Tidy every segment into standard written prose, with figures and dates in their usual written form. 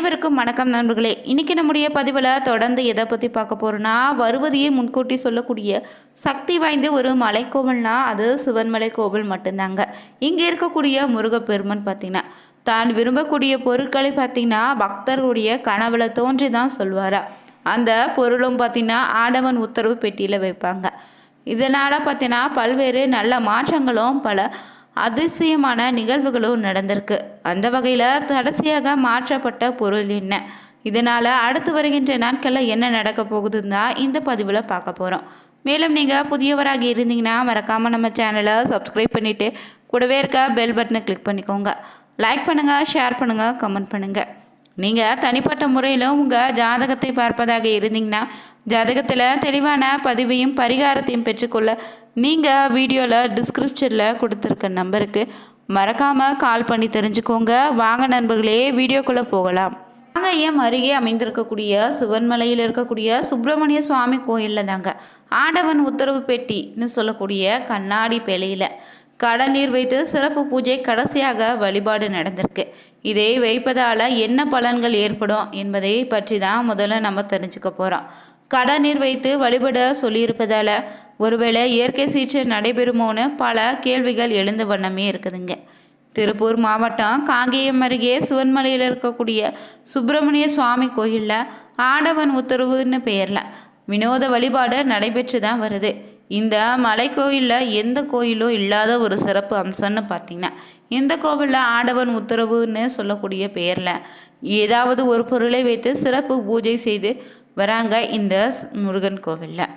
அனைவருக்கும் வணக்கம் நண்பர்களே. இன்னைக்கு நம்முடைய பதிவில் தொடர்ந்து எதை பற்றி பார்க்க போகிறோன்னா, வருவதையே முன்கூட்டி சொல்லக்கூடிய சக்தி வாய்ந்த ஒரு மலைக்கோவில்னா அது சிவன்மலை கோவில் மட்டும்தாங்க. இங்கே இருக்கக்கூடிய முருகப்பெருமன் பார்த்திங்கன்னா தான் விரும்பக்கூடிய பொருட்களை பார்த்திங்கன்னா பக்தர்களுடைய கனவுல தோன்றி தான் சொல்வாரா. அந்த பொருளும் பார்த்திங்கன்னா ஆடவன் உத்தரவு பெட்டியில் வைப்பாங்க. இதனால் பார்த்திங்கன்னா பல்வேறு நல்ல மாற்றங்களும் பல அதிசயமான நிகழ்வுகளும் நடந்திருக்கு. அந்த வகையில் கடைசியாக மாற்றப்பட்ட பொருள் என்ன, இதனால் அடுத்து வருகின்ற நாட்களில் என்ன நடக்க போகுதுன்னா இந்த பதிவில் பார்க்க போகிறோம். மேலும் நீங்கள் புதியவராக இருந்தீங்கன்னா மறக்காமல் நம்ம சேனலை சப்ஸ்கிரைப் பண்ணிவிட்டு கூடவே இருக்க பெல் பட்டனை கிளிக் பண்ணிக்கோங்க. லைக் பண்ணுங்கள், ஷேர் பண்ணுங்கள், கமெண்ட் பண்ணுங்கள். நீங்கள் தனிப்பட்ட முறையில் உங்கள் ஜாதகத்தை பார்ப்பதாக இருந்தீங்கன்னா ஜாதகத்தில் தெளிவான பதிவையும் பரிகாரத்தையும் பெற்றுக்கொள்ள நீங்கள் வீடியோவில் டிஸ்கிரிப்ஷனில் கொடுத்துருக்க நம்பருக்கு மறக்காமல் கால் பண்ணி தெரிஞ்சுக்கோங்க. வாங்க நண்பர்களே, வீடியோக்குள்ளே போகலாம். காங்கேயம் அருகே அமைந்திருக்கக்கூடிய சிவன்மலையில் இருக்கக்கூடிய சுப்பிரமணிய சுவாமி கோயிலில் தாங்க ஆடவன் உத்தரவு பெட்டின்னு சொல்லக்கூடிய கண்ணாடி பேழையில் கடல் நீர் வைத்து சிறப்பு பூஜை கடைசியாக வழிபாடு நடந்திருக்கு. இதை வைப்பதால் என்ன பலன்கள் ஏற்படும் என்பதை பற்றி தான் முதல்ல நம்ம தெரிஞ்சுக்க போகிறோம். கடல் நீர் வைத்து வழிபட சொல்லியிருப்பதால் ஒருவேளை இயற்கை சிகிச்சை நடைபெறுமோன்னு பல கேள்விகள் எழுந்த வண்ணமே இருக்குதுங்க. திருப்பூர் மாவட்டம் காங்கேயம் அருகே சிவன்மலையில் இருக்கக்கூடிய சுப்பிரமணிய சுவாமி கோயிலில் ஆடவன் உத்தரவுன்னு பெயரில் வினோத வழிபாடு நடைபெற்று தான் வருது. இந்த மலை கோயிலில் எந்த கோயிலும் இல்லாத ஒரு சிறப்பு அம்சம்னு பார்த்திங்கன்னா இந்த கோவிலில் ஆடவன் உத்தரவுன்னு சொல்லக்கூடிய பெயரில் ஏதாவது ஒரு பொருளை வைத்து சிறப்பு பூஜை செய்து வராங்க. இந்த முருகன் கோவிலில்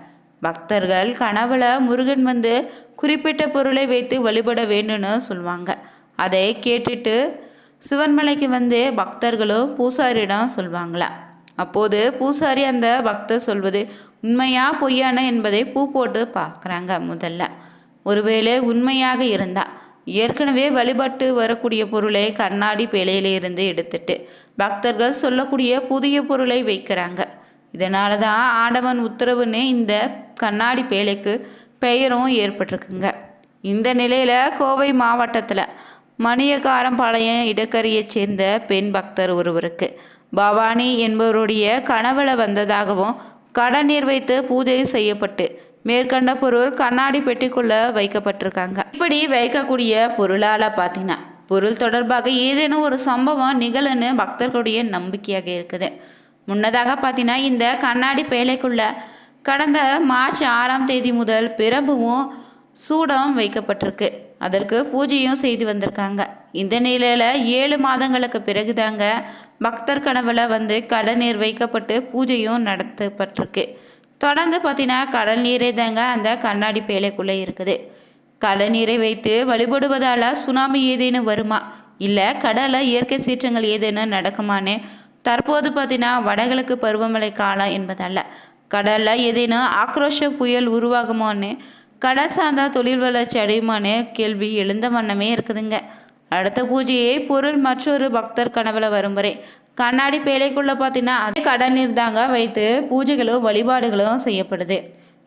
பக்தர்கள் கனவுல முருகன் வந்து குறிப்பிட்ட பொருளை வைத்து வழிபட வேண்டும்னு சொல்லுவாங்க. அதை கேட்டுட்டு சிவன்மலைக்கு வந்து பக்தர்களும் பூசாரியிடம் சொல்லுவாங்களா. அப்போது பூசாரி அந்த பக்தர் சொல்வது உண்மையா பொய்யான என்பதை பூ போட்டு பார்க்குறாங்க. முதல்ல ஒருவேளை உண்மையாக இருந்தால் ஏற்கனவே வழிபட்டு வரக்கூடிய பொருளை கண்ணாடி பேழையிலிருந்து எடுத்துட்டு பக்தர்கள் சொல்லக்கூடிய புதிய பொருளை வைக்கிறாங்க. இதனால தான் ஆடவன் உத்தரவுன்னு இந்த கண்ணாடி பேழைக்கு பெயரும் ஏற்பட்டிருக்குங்க. இந்த நிலையில் கோவை மாவட்டத்தில் மணியக்காரம்பாளையம் இடக்கரையைச் சேர்ந்த பெண் பக்தர் ஒருவருக்கு பவானி என்பவருடைய கனவுல வந்ததாகவும் கடல் நீர் வைத்து பூஜை செய்யப்பட்டு மேற்கண்ட பொருள் கண்ணாடி பெட்டிக்குள்ள வைக்கப்பட்டிருக்காங்க. இப்படி வைக்கக்கூடிய பொருளால் பார்த்தீங்கன்னா பொருள் தொடர்பாக ஏதேனும் ஒரு சம்பவம் நிகழுன்னு பக்தர்களுடைய நம்பிக்கையாக இருக்குது. முன்னதாக பார்த்தீங்கன்னா இந்த கண்ணாடி பேழைக்குள்ள கடந்த மார்ச் 6ஆம் தேதி முதல் பிரம்புவும் சூடம் வைக்கப்பட்டிருக்கு. அதற்கு பூஜையும் செய்து வந்திருக்காங்க. இந்த நிலையில் 7 மாதங்களுக்கு பிறகுதாங்க பக்தர் கனவுல வந்து கடல் நீர் வைக்கப்பட்டு பூஜையும் நடத்தப்பட்டிருக்கு. தொடர்ந்து பார்த்தீங்கன்னா கடல் நீரே தாங்க அந்த கண்ணாடி பேழைக்குள்ளே இருக்குது. கடல் நீரை வைத்து வழிபடுவதால் சுனாமி ஏதேனும் வருமா, இல்லை கடலில் இயற்கை சீற்றங்கள் ஏதேனும் நடக்குமான்னு தற்போது பார்த்தீங்கன்னா வடகிழக்கு பருவமழை காலம் என்பதால் கடலில் ஏதேனும் ஆக்ரோஷ புயல் உருவாகுமோன்னு கடல் சார்ந்த தொழில் வளர்ச்சி அடையுமான்னு கேள்வி எழுந்த வண்ணமே இருக்குதுங்க. அடுத்த பூஜையை பொருள் மற்றொரு பக்தர் கனவுல வரும் வரை கண்ணாடி பேழைக்குள்ளே பார்த்தீங்கன்னா அதே கடல் நீர் தாங்க வைத்து பூஜைகளும் வழிபாடுகளும் செய்யப்படுது.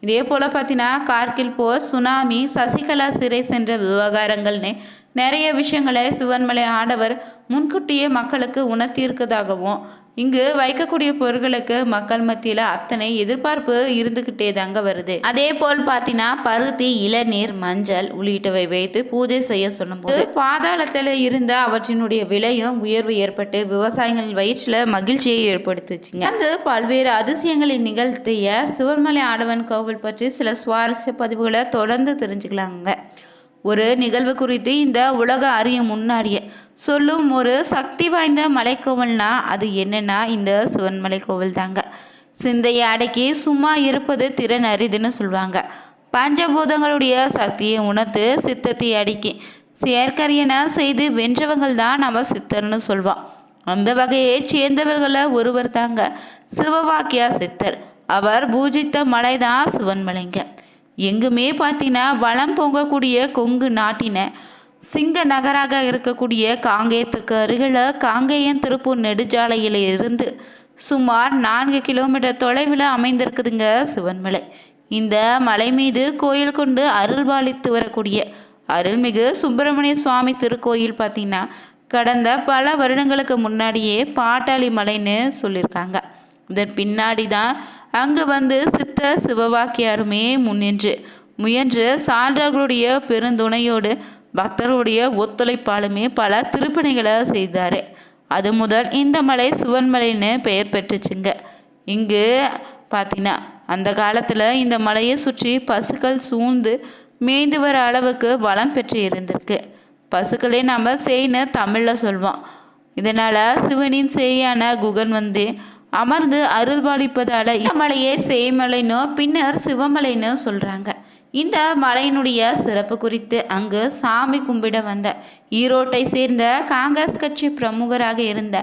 இதே போல் பார்த்தீங்கன்னா கார்கில் போர், சுனாமி, சசிகலா சிறை சென்ற விவகாரங்கள்னு நிறைய விஷயங்களை சிவன்மலை ஆடவர் முன்கூட்டியே மக்களுக்கு உணர்த்தியிருக்கதாகவும் இங்கு வைக்கக்கூடிய பொருட்களுக்கு மக்கள் மத்தியில் அத்தனை எதிர்பார்ப்பு இருந்துக்கிட்டே தாங்க வருது. அதே போல் பார்த்தீங்கன்னா பருத்தி, இளநீர், மஞ்சள் உள்ளிட்டவை வைத்து பூஜை செய்ய சொல்லும்போது பாதாளத்தில் இருந்த அவற்றினுடைய விலையும் உயர்வு ஏற்பட்டு விவசாயிகள் வயிற்றில் மகிழ்ச்சியை ஏற்படுத்துச்சுங்க. அந்த பல்வேறு அதிசயங்களை நிகழ்த்திய சிவன்மலை ஆடவன் கோவில் பற்றி சில சுவாரஸ்ய பதிவுகளை தொடர்ந்து தெரிஞ்சுக்கலாங்க. ஒரு நிகழ்வு குறித்து இந்த உலக அறியும் முன்னாடியே சொல்லும் ஒரு சக்தி வாய்ந்த மலைக்கோவில்னா அது என்னன்னா இந்த சிவன்மலை கோவில் தாங்க. சிந்தையை அடக்கி சும்மா இருப்பது திறன் அரிதுன்னு சொல்லுவாங்க. பஞ்சபூதங்களுடைய சக்தியை உணர்த்து சித்தத்தை அடக்கி செயற்கரியன செய்து வென்றவங்கள் தான் நம்ம சித்தர்னு சொல்வோம். அந்த வகையை சேர்ந்தவர்களை ஒருவர் தாங்க சிவவாக்கியா சித்தர். அவர் பூஜித்த மலை தான் சிவன்மலைங்க. எங்குமே பார்த்தீங்கன்னா வளம் பொங்கக்கூடிய கொங்கு நாட்டின சிங்க நகராக இருக்கக்கூடிய காங்கேயத்துக்கு அருகில் காங்கேயம் திருப்பூர் நெடுஞ்சாலையில் இருந்து சுமார் 4 கிலோமீட்டர் தொலைவில் அமைந்திருக்குதுங்க சிவன்மலை. இந்த மலை மீது கோயில் கொண்டு அருள்பாலித்து வரக்கூடிய அருள்மிகு சுப்பிரமணிய சுவாமி திருக்கோயில் பார்த்தீங்கன்னா கடந்த பல வருடங்களுக்கு முன்னாடியே பாட்டாளி மலைன்னு சொல்லியிருக்காங்க. இதன் பின்னாடி தான் அங்கு வந்து சித்த சிவவாக்கியாருமே முயன்று சான்றர்களுடைய பெருந்துணையோடு பக்தர்களுடைய ஒத்துழைப்பாலுமே பல திருப்பணிகளை செய்தார். அது முதல் இந்த மலை சிவன்மலைன்னு பெயர் பெற்றுச்சுங்க. இங்கு பார்த்தீங்கன்னா அந்த காலத்தில் இந்த மலையை சுற்றி பசுக்கள் சூழ்ந்து மேய்ந்து வர அளவுக்கு வளம் பெற்று இருந்திருக்கு. பசுக்களே நம்ம சேய்ன்னு தமிழில் சொல்வோம். இதனால் சிவனின் சேயான குகன் வந்து அமர்ந்து அருள்பாலிப்பதால் இந்த மலையை சேய்மலைன்னு பின்னர் சிவமலைன்னு சொல்கிறாங்க. இந்த மலையினுடைய சிறப்பு குறித்து அங்கு சாமி கும்பிட வந்த ஈரோட்டை சேர்ந்த காங்கிரஸ் கட்சி பிரமுகராக இருந்த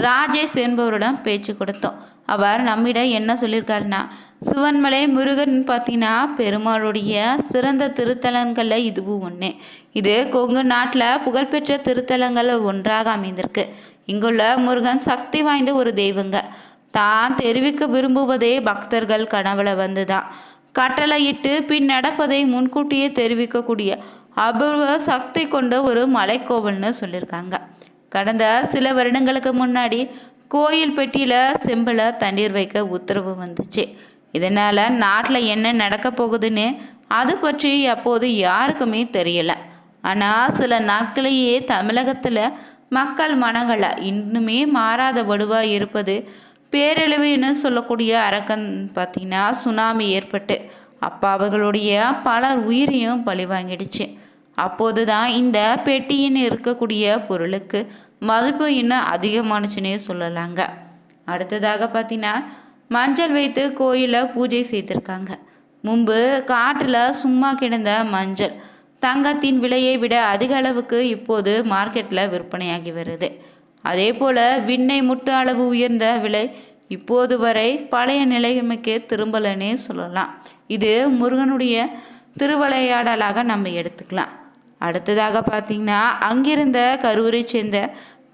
ராஜேஷ் என்பவரிடம் பேச்சு கொடுத்தோம். அவர் நம்மிடம் என்ன சொல்லியிருக்காருன்னா, சிவன்மலை முருகன் பார்த்தீங்கன்னா பெருமாளுடைய சிறந்த திருத்தலங்களில் இதுவும் ஒன்று. இது கொங்கு நாட்டில் புகழ்பெற்ற திருத்தலங்கள் ஒன்றாக அமைந்திருக்கு. இங்குள்ள முருகன் சக்தி வாய்ந்த ஒரு தெய்வங்க. தான் தெரிவிக்க விரும்புவதே பக்தர்கள் கனவுல வந்து தான் கட்டளையிட்டு பின் நடப்பதை முன்கூட்டியே தெரிவிக்கக்கூடிய அபூர்வ சக்தி கொண்ட ஒரு மலைக்கோவில்னு சொல்லியிருக்காங்க. கடந்த சில வருடங்களுக்கு முன்னாடி கோயில் பெட்டியில் செம்பில் தண்ணீர் வைக்க உத்தரவு வந்துச்சு. இதனால் நாட்டில் என்ன நடக்க போகுதுன்னு அது பற்றி அப்போது யாருக்குமே தெரியலை. ஆனால் சில நாட்களையே தமிழகத்தில் மக்கள் மனங்களை இன்னுமே மாறாத வடுவாக இருப்பது பேரழிவுன்னு சொல்லக்கூடிய அரக்கன் பார்த்திங்கன்னா சுனாமி ஏற்பட்டு அப்பாவர்களுடைய பலர் உயிரையும் பழி வாங்கிடுச்சு. அப்போது தான் இந்த பெட்டியின் இருக்கக்கூடிய பொருளுக்கு மதிப்பு இன்னும் அதிகமானுச்சுன்னே சொல்லலாங்க. அடுத்ததாக பார்த்தீங்கன்னா மஞ்சள் வைத்து கோயிலில் பூஜை செய்திருக்காங்க. முன்பு காட்டில் சும்மா கிடந்த மஞ்சள் தங்கத்தின் விலையை விட அதிக அளவுக்கு இப்போது மார்க்கெட்டில் விற்பனையாகி வருது. அதே போல் விண்ணை முட்டு அளவு உயர்ந்த விலை இப்போது வரை பழைய நிலைமைக்கு திரும்பலன்னே சொல்லலாம். இது முருகனுடைய திருவிளையாடலாக நம்ம எடுத்துக்கலாம். அடுத்ததாக பார்த்திங்கன்னா அங்கிருந்த கரூரை சேர்ந்த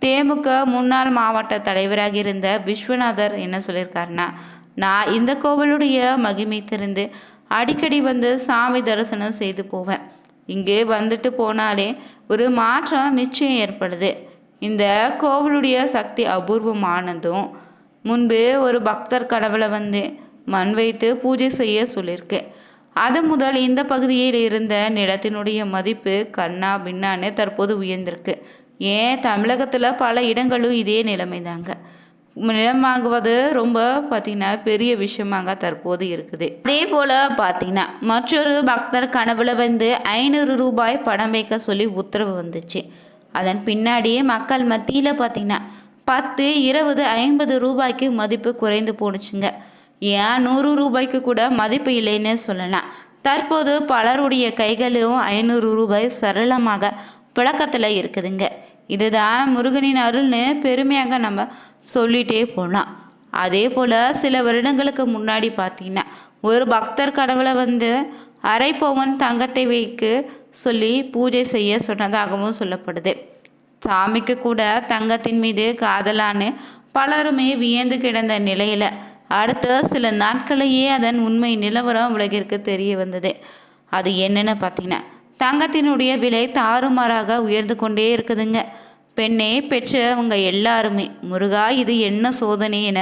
தேமுக முன்னாள் மாவட்ட தலைவராக இருந்த விஸ்வநாதர் என்ன சொல்லியிருக்காருன்னா, நான் இந்த கோவிலுடைய மகிமை தெரிந்து அடிக்கடி வந்து சாமி தரிசனம் செய்து போவேன். இங்கே வந்துட்டு போனாலே ஒரு மாற்றம் நிச்சயம் ஏற்படுது. இந்த கோவிலுடைய சக்தி அபூர்வமானதும் முன்பு ஒரு பக்தர் கனவுல வந்து மண் வைத்து பூஜை செய்ய சொல்லியிருக்கு. அது முதல் இந்த பகுதியில் இருந்த நிலத்தினுடைய மதிப்பு கண்ணா பின்னான்னு தற்போது உயர்ந்திருக்கு. ஏன் தமிழகத்தில் பல இடங்களும் இதே நிலைமை தாங்க. நிலம் வாங்குவது ரொம்ப பார்த்திங்கன்னா பெரிய விஷயமாக தற்போது இருக்குது. அதே போல் பார்த்திங்கன்னா மற்றொரு பக்தர் கனவுல வந்து 500 ரூபாய் பணம் வைக்க சொல்லி உத்தரவு வந்துச்சு. அதன் பின்னாடியே மக்கள் மத்தியில் பார்த்திங்கன்னா 10, 20, 50 ரூபாய்க்கு மதிப்பு குறைந்து போணுச்சுங்க. ஏன் 100 ரூபாய்க்கு கூட மதிப்பு இல்லைன்னு சொல்லலாம். தற்போது பலருடைய கைகளும் 500 ரூபாய் சரளமாக புழக்கத்தில் இருக்குதுங்க. இதுதான் முருகனின் அருள்னு பெருமையாக நம்ம சொல்லிகிட்டே போகலாம். அதே போல் சில வருடங்களுக்கு முன்னாடி பார்த்தீங்கன்னா ஒரு பக்தர் கடவுளை வந்து அரை பவுன் தங்கத்தை வைக்க சொல்லி பூஜை செய்ய சொன்னதாகவும் சொல்லப்படுது. சாமிக்கு கூட தங்கத்தின் மீது காதலான்னு பலருமே வியந்து கிடந்த நிலையில் அடுத்த சில நாட்களையே அதன் உண்மை நிலவரம் உலகிற்கு தெரிய வந்தது. அது என்னென்னு பார்த்தீங்கன்னா தங்கத்தினுடைய விலை தாறுமாறாக உயர்ந்து கொண்டே இருக்குதுங்க. பெண்ணை பெற்றவங்க எல்லாருமே முருகா இது என்ன சோதனை என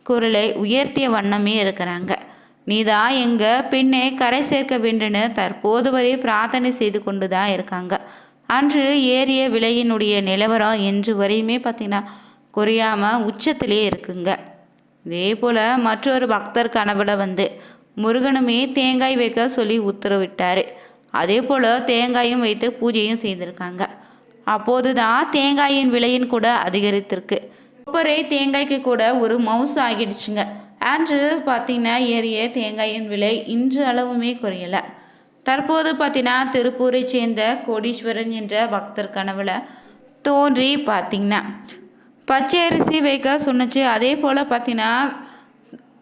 குரலை உயர்த்திய வண்ணமே இருக்கிறாங்க. நீதான் எங்கள் பெண்ணை கரை சேர்க்க வேண்டுன்னு தற்போது வரை பிரார்த்தனை செய்து கொண்டு தான் இருக்காங்க. அன்று ஏறிய விலையினுடைய நிலவரம் என்று வரையுமே பார்த்திங்கன்னா குறையாமல் உச்சத்திலே இருக்குங்க. இதே போல் மற்றொரு பக்தர் கனவுல வந்து முருகனுமே தேங்காய் வைக்க சொல்லி உத்தரவிட்டார். அதே போல் தேங்காயும் வைத்து பூஜையும் செய்திருக்காங்க. அப்போது தான் தேங்காயின் விலையின் கூட அதிகரித்திருக்கு. ஒவ்வொரு தேங்காய்க்கு கூட ஒரு மவுசு ஆகிடுச்சுங்க. அன்று பார்த்திங்கன்னா ஏறிய தேங்காயின் விலை இன்று அளவுமே குறையலை. தற்போது பார்த்தீங்கன்னா திருப்பூரை சேர்ந்த கோடீஸ்வரன் என்ற பக்தர் கனவுல தோன்றி பார்த்திங்கன்னா பச்சை அரிசி வைக்க சொன்னிச்சு. அதே போல் பார்த்தீங்கன்னா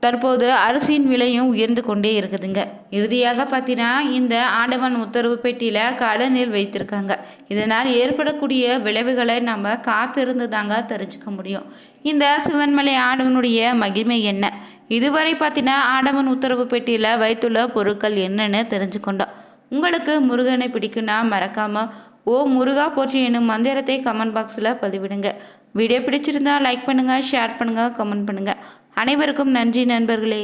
தற்போது அரிசியின் விலையும் உயர்ந்து கொண்டே இருக்குதுங்க. இறுதியாக பார்த்தீங்கன்னா இந்த ஆண்டவன் உத்தரவு பெட்டியில் கடனில் வைத்திருக்காங்க. இதனால் ஏற்படக்கூடிய விளைவுகளை நம்ம காத்திருந்து தாங்க தெரிஞ்சுக்க முடியும். இந்த சிவன்மலை ஆண்டவனுடைய மகிமை என்ன, இதுவரை பார்த்தீங்கன்னா ஆண்டவன் உத்தரவு பெட்டியில் வைத்துள்ள பொருட்கள் என்னன்னு தெரிஞ்சுக்கொண்டோம். உங்களுக்கு முருகனை பிடிக்குன்னா மறக்காமல் ஓ முருகா போற்றி என்னும் மந்திரத்தை கமெண்ட் பாக்ஸில் பதிவிடுங்க. வீடியோ பிடிச்சிருந்தா லைக் பண்ணுங்கள், ஷேர் பண்ணுங்கள், கமெண்ட் பண்ணுங்கள். அனைவருக்கும் நன்றி நண்பர்களே.